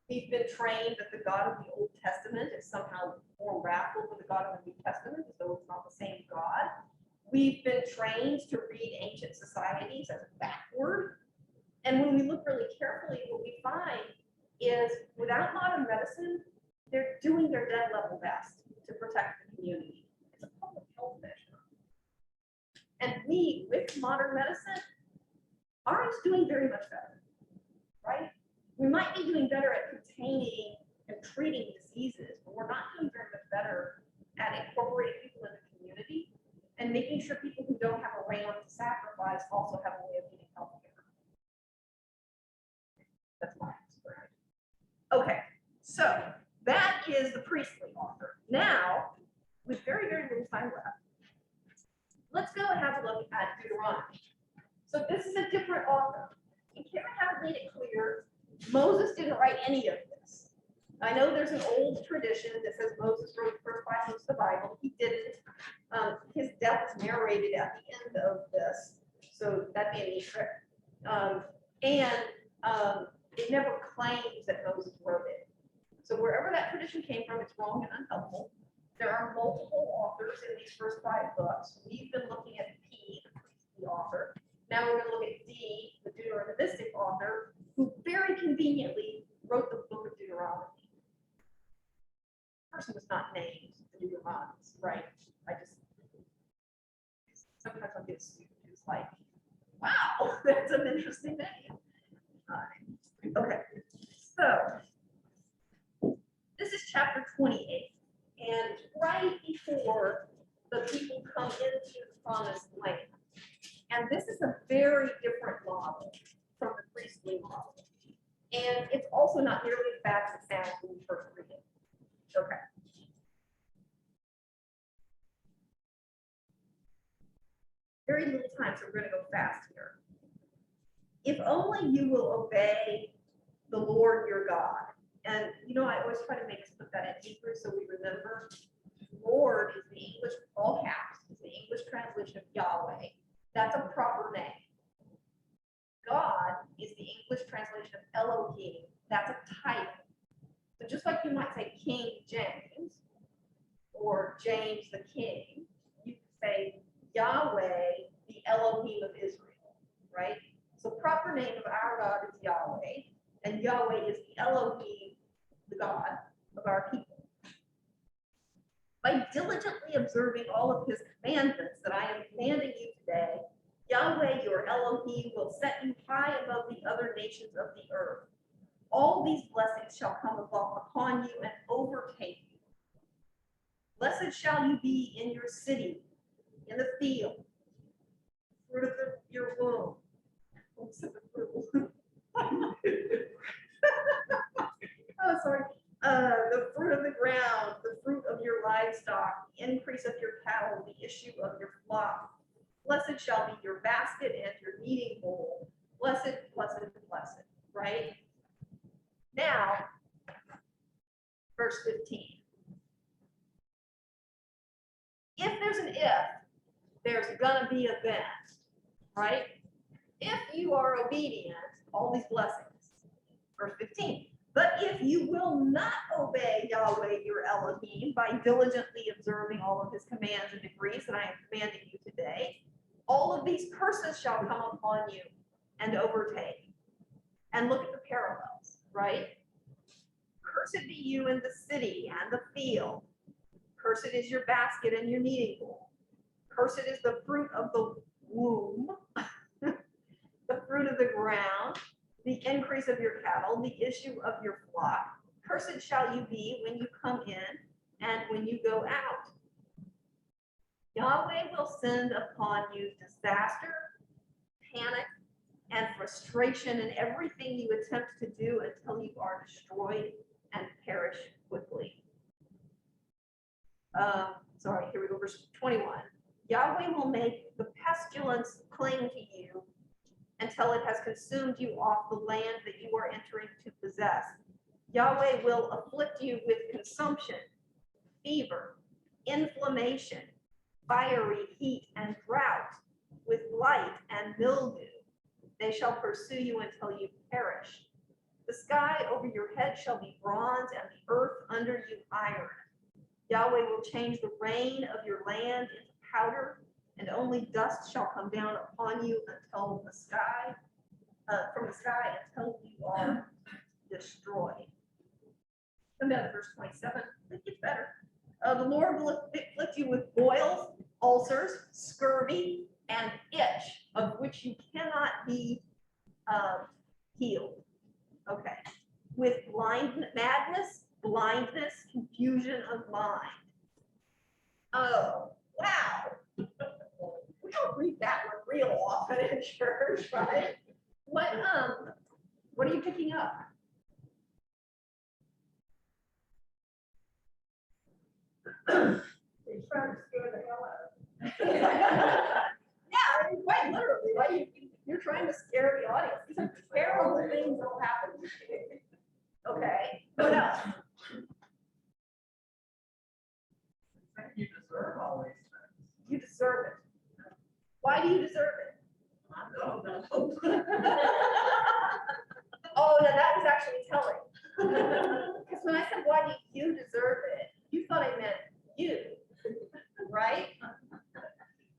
We've been trained that the God of the Old Testament is somehow more wrathful than the God of the New Testament, as though it's not the same God. We've been trained to read ancient societies as backward. And when we look really carefully, what we find is without modern medicine, they're doing their dead level best to protect the community. It's a public health measure. And we, with modern medicine, aren't doing very much better, right? We might be doing better at containing and treating diseases, but we're not doing very much better at incorporating people in the community and making sure people who don't have a ram to sacrifice also have a way of getting health care. That's my experience. Okay, so that is the priestly author. Now, with very, very little time left, let's go and have a look at Deuteronomy. So this is a different author. In case I haven't made it clear, Moses didn't write any of this. I know there's an old tradition that says Moses wrote the first 5 books of the Bible. He didn't. His death is narrated at the end of this, so that'd be a neat trick. It never claims that Moses wrote it. So wherever that tradition came from, it's wrong and unhelpful. There are multiple authors in these first 5 books. We've been looking at P, the author. Now we're going to look at D, the Deuteronomistic author, who very conveniently wrote the book of Deuteronomy. The person was not named the Deuteronomist, right? Sometimes I'll get a student who's like, wow, that's an interesting name. Okay, so this is chapter 28. And right before the people come into the promised land. And this is a very different model from the priestly model. And it's also not nearly as bad as it sounds when you first read it. Okay. Very little time, so we're going to go fast here. If only you will obey the Lord your God. And you know, I always try to make us put that in Hebrew so we remember. Lord is the English, all caps, is the English translation of Yahweh. That's a proper name. God is the English translation of Elohim. That's a title. So just like you might say King James or James the King, you could say Yahweh, the Elohim of Israel, right? So proper name of our God is Yahweh, and Yahweh is the Elohim, the God of our people. By diligently observing all of his commandments that I am commanding you today, Yahweh, your Elohim, will set you high above the other nations of the earth. All these blessings shall come upon you and overtake you. Blessed shall you be in your city, in the field, fruit of your womb. Oh, sorry. The fruit of the ground, the fruit of your livestock, the increase of your cattle, the issue of your flock. Blessed shall be your basket and your kneading bowl. Blessed, blessed, blessed, right? Now, verse 15. If there's an if, there's gonna be a then, right? If you are obedient, all these blessings. Verse 15. But if you will not obey Yahweh your Elohim by diligently observing all of his commands and decrees that I am commanding you today, all of these curses shall come upon you and overtake. And look at the parallels, right? Cursed be you in the city and the field. Cursed is your basket and your kneading bowl. Cursed is the fruit of the womb, the fruit of the ground, the increase of your cattle, the issue of your flock. Cursed shall you be when you come in and when you go out. Yahweh will send upon you disaster, panic, and frustration in everything you attempt to do until you are destroyed and perish quickly. Here we go, verse 21. Yahweh will make the pestilence cling to you until it has consumed you off the land that you are entering to possess. Yahweh will afflict you with consumption, fever, inflammation, fiery heat and drought, with blight and mildew. They shall pursue you until you perish. The sky over your head shall be bronze, and the earth under you iron. Yahweh will change the rain of your land into powder, and only dust shall come down upon you until the sky, from the sky until you are destroyed. And then verse 27, it gets better. The Lord will afflict you with boils, ulcers, scurvy, and itch, of which you cannot be healed. Okay. With madness, blindness, confusion of mind. Oh, wow. We don't read that one real often in church, right? What are you picking up? He's trying to scare the hell out of Yeah, I mean, quite literally, right? You're trying to scare the audience. These are terrible things that will happen. Okay, what else? You deserve all these things. You deserve it. Why do you deserve it? I don't know. Oh, no, that was actually telling. Because when I said, why do you deserve it? You thought I meant you, right?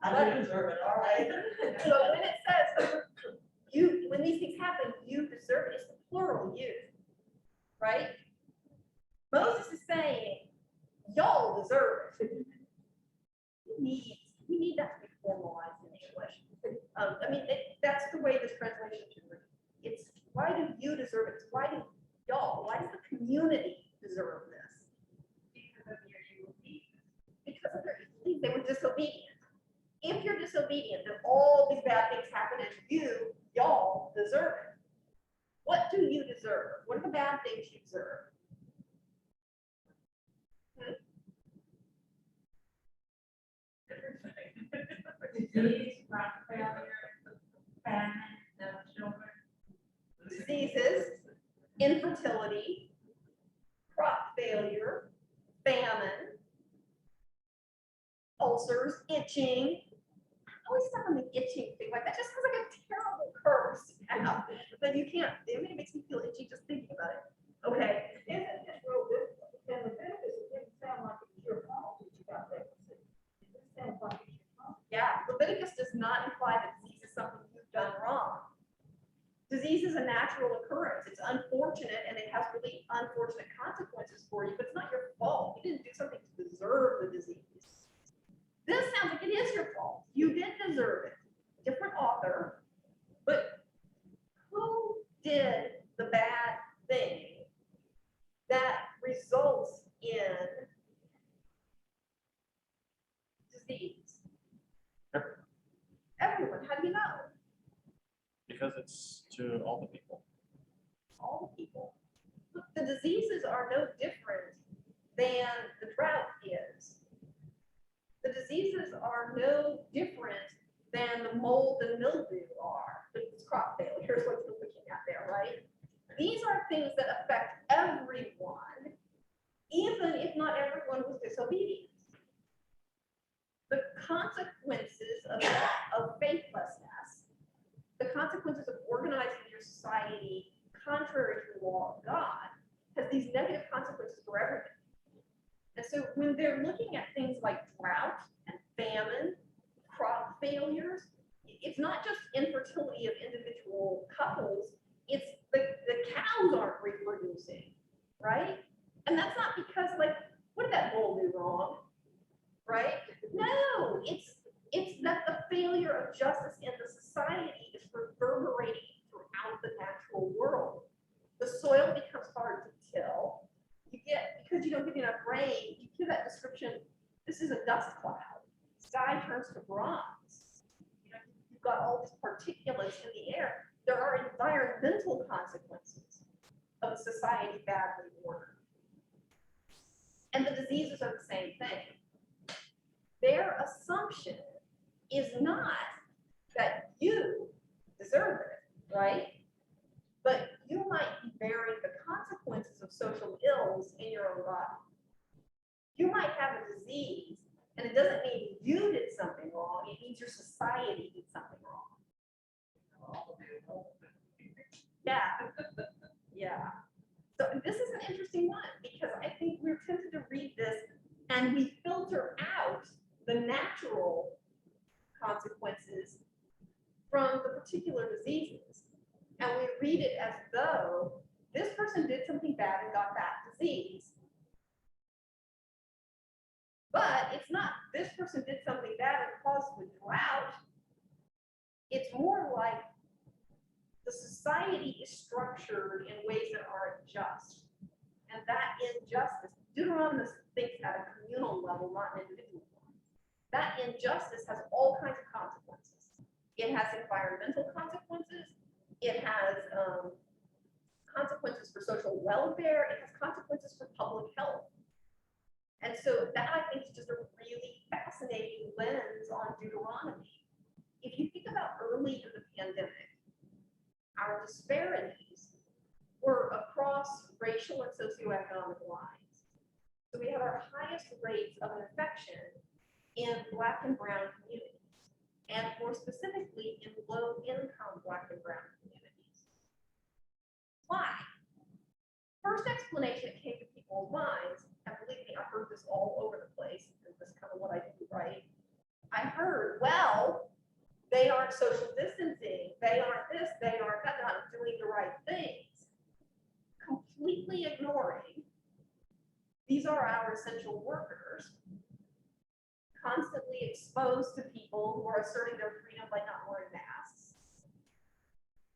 I do deserve it, all right. So when it says when these things happen, you deserve it, it's the plural you, right? Moses is saying, y'all deserve it. We need that to be formalized in English. I mean, that's the way this translation should read. It's why do you deserve it? It's why do y'all, why does the community deserve this? Because of your because of they were disobedient. If you're disobedient, then all these bad things happen and y'all deserve it. What do you deserve? What are the bad things you deserve? Disease, crop failure, famine, no children. Diseases, infertility, crop failure, famine, ulcers, itching. I always stuck on the itching thing. Like that just sounds like a terrible curse. But you can't. I mean, it makes me feel itchy just thinking about it. Okay. Isn't it real difficult? And the benefits, it didn't sound like it was your fault that you got leprosy. It sounds like it's your fault. Yeah, Leviticus does not imply that disease is something you've done wrong. Disease is a natural occurrence. It's unfortunate and it has really unfortunate consequences for you, but it's not your fault. You didn't do something to deserve the disease. This sounds like it is your fault. You did deserve it. Different author, but who did the bad thing that results in disease? Everyone. How do you know? Because it's to all the people. All the people. Look, the diseases are no different than the drought is. The diseases are no different than the mold and mildew are. It's crop failure is what you're looking at there, right? These are things that affect everyone, even if not everyone was disobedient. the consequences of faithlessness, the consequences of organizing your society contrary to the law of God, has these negative consequences for everything. And so when they're looking at things like drought and famine, crop failures, it's not just infertility of individual couples, it's the cows aren't reproducing, right? And that's not because, like, what did that bull do wrong? Right? No, it's that the failure of justice in the society is reverberating throughout the natural world. The soil becomes hard to till. You get, because you don't get enough rain, you hear that description, this is a dust cloud. Sky turns to bronze. You know, you've got all these particulates in the air. There are environmental consequences of a society badly ordered. And the diseases are the same thing. Their assumption is not that you deserve it, right? But you might be bearing the consequences of social ills in your own body. You might have a disease, and it doesn't mean you did something wrong, it means your society did something wrong. Yeah. Yeah. So this is an interesting one, because I think we're tempted to read this and we filter out the natural consequences from the particular diseases. And we read it as though this person did something bad and got that disease. But it's not this person did something bad and caused the drought. It's more like the society is structured in ways that aren't just. And that injustice, Deuteronomy thinks at a communal level, not an individual one. That injustice has all kinds of consequences. It has environmental consequences. It has consequences for social welfare. It has consequences for public health. And so that, I think, is just a really fascinating lens on Deuteronomy. If you think about early in the pandemic, our disparities were across racial and socioeconomic lines. So we had our highest rates of infection in Black and brown communities, and more specifically in low-income Black and brown communities. Why? First explanation that came to people's minds, and believe me, I heard this all over the place, because this is kind of what I do, right? I heard, well, they aren't social distancing, they aren't this, they aren't that, not doing the right things. Completely ignoring, these are our essential workers, constantly exposed to people who are asserting their freedom by not wearing masks.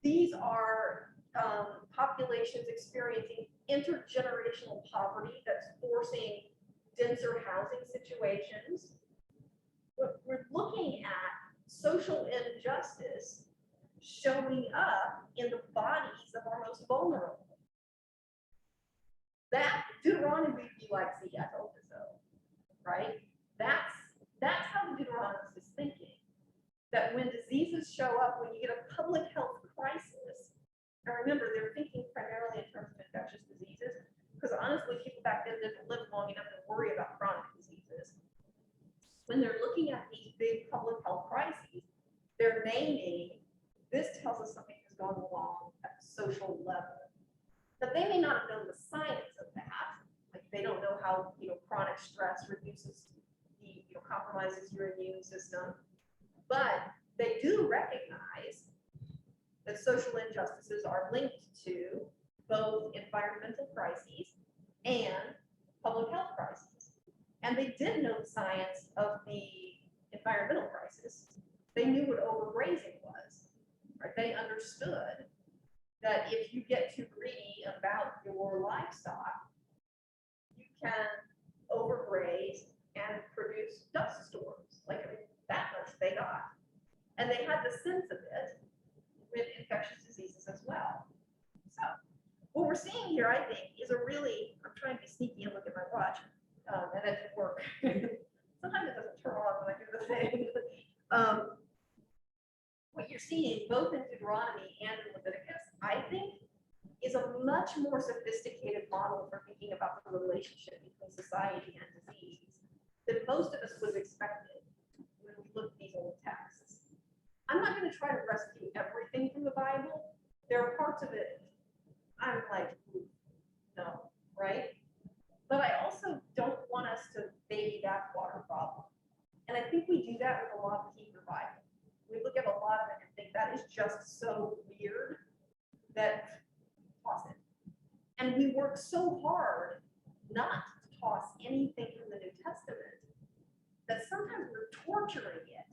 These are populations experiencing intergenerational poverty that's forcing denser housing situations. We're looking at social injustice showing up in the bodies of our most vulnerable. That Deuteronomy would be like, see, I told you so, right? That's how the Deuteronomist is thinking. That when diseases show up, when you get a public health crisis, and remember, they're thinking primarily in terms of infectious diseases, because honestly, people back then didn't live long enough to worry about chronic diseases. When they're looking at these big public health crises, they're naming, this tells us something is going along at the social level. But they may not have known the science of that. Like they don't know how, chronic stress reduces compromises your immune system. But they do recognize that social injustices are linked to both environmental crises and public health crises. And they did know the science of the environmental crisis. They knew what overgrazing was, right? They understood that if you get too greedy about your livestock, you can overgraze and produce dust storms. Like, that much they got. And they had the sense of it with infectious diseases as well. So what we're seeing here, I think, is a really, I'm trying to be sneaky and look at my watch, and that didn't work. Sometimes it doesn't turn on when I do the thing. What you're seeing both in Deuteronomy and in Leviticus, I think, is a much more sophisticated model for thinking about the relationship between society and disease than most of us would have expected. I'm not gonna try to rescue everything from the Bible. There are parts of it, I'm like, no, right? But I also don't want us to baby bathwater problem. And I think we do that with a lot of the Hebrew Bible. We look at a lot of it and think that is just so weird that toss it. And we work so hard not to toss anything from the New Testament that sometimes we're torturing it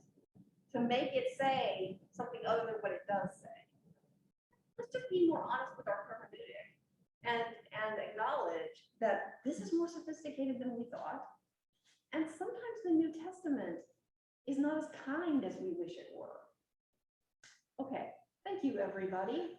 to make it say something other than what it does say. Let's just be more honest with our hermeneutic and acknowledge that this is more sophisticated than we thought. And sometimes the New Testament is not as kind as we wish it were. Okay, thank you, everybody.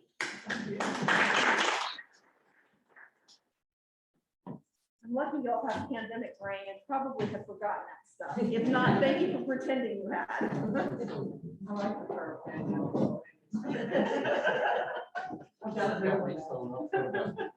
I'm lucky y'all have pandemic brain and probably have forgotten that stuff. If not, thank you for pretending you had. I like the term. I've got a